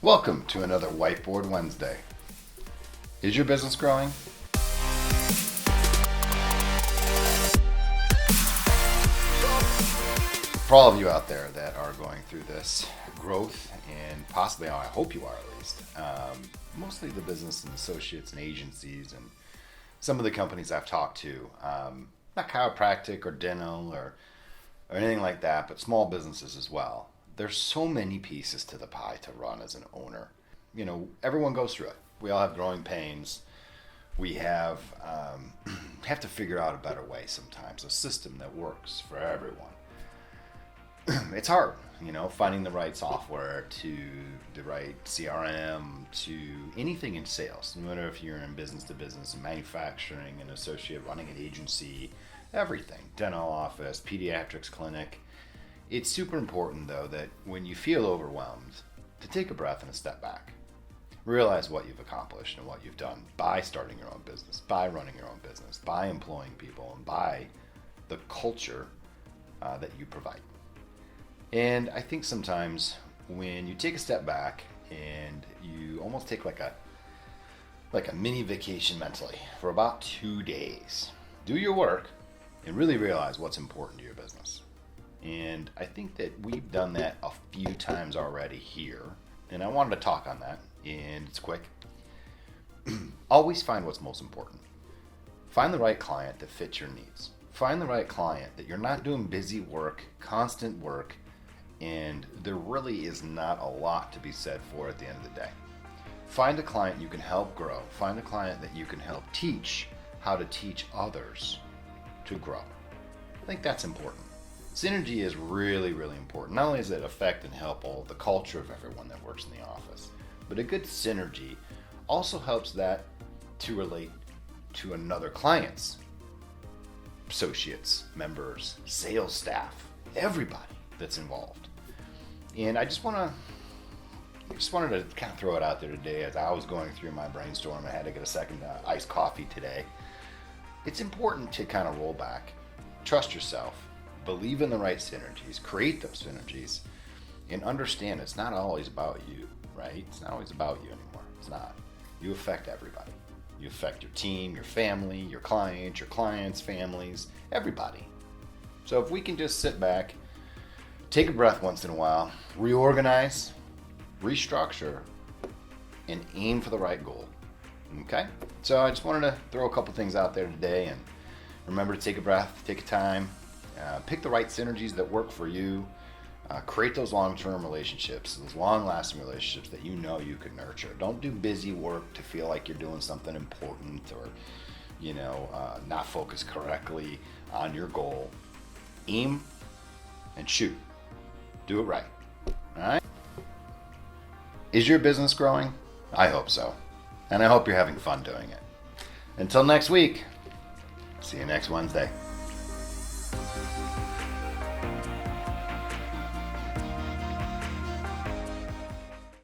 Welcome to another Whiteboard Wednesday. Is your business growing? For all of you out there that are going through this growth, and possibly, I hope you are at least, mostly the business and associates and agencies and some of the companies I've talked to, not chiropractic or dental or anything like that, but small businesses as well. There's so many pieces to the pie to run as an owner. You know, everyone goes through it. We all have growing pains. We have to figure out a better way sometimes, a system that works for everyone. It's hard, finding the right software to the right CRM to anything in sales, no matter if you're in business to business and manufacturing, an associate running an agency, everything, dental office, pediatrics clinic. It's super important, though, that when you feel overwhelmed, to take a breath and a step back. Realize what you've accomplished and what you've done by starting your own business, by running your own business, by employing people, and by the culture that you provide. And I think sometimes when you take a step back and you almost take like a mini vacation mentally for about 2 days, do your work and really realize what's important to your business. And I think that we've done that a few times already here. And I wanted to talk on that, and it's quick. Always find what's most important. Find the right client that fits your needs. Find the right client that you're not doing busy work, constant work, and there really is not a lot to be said for at the end of the day. Find a client you can help grow. Find a client that you can help teach how to teach others to grow. I think that's important. Synergy is really, really important. Not only does it affect and help all the culture of everyone that works in the office, but a good synergy also helps that to relate to another client's associates, members, sales staff, everybody that's involved. And I just wanted to kind of throw it out there today as I was going through my brainstorm. I had to get a second iced coffee today. It's important to kind of roll back, trust yourself, believe in the right synergies, create those synergies, and understand it's not always about you, right? It's not always about you anymore. It's not. You affect everybody. You affect your team, your family, your clients, families, everybody. So if we can just sit back, take a breath once in a while, reorganize, restructure, and aim for the right goal. Okay? So I just wanted to throw a couple things out there today, and remember to take a breath, take a time, pick the right synergies that work for you, create those long-term relationships, those long-lasting relationships that you know you can nurture. Don't do busy work to feel like you're doing something important or, not focus correctly on your goal. Aim and shoot. Do it right. All right? Is your business growing? I hope so. And I hope you're having fun doing it. Until next week, see you next Wednesday.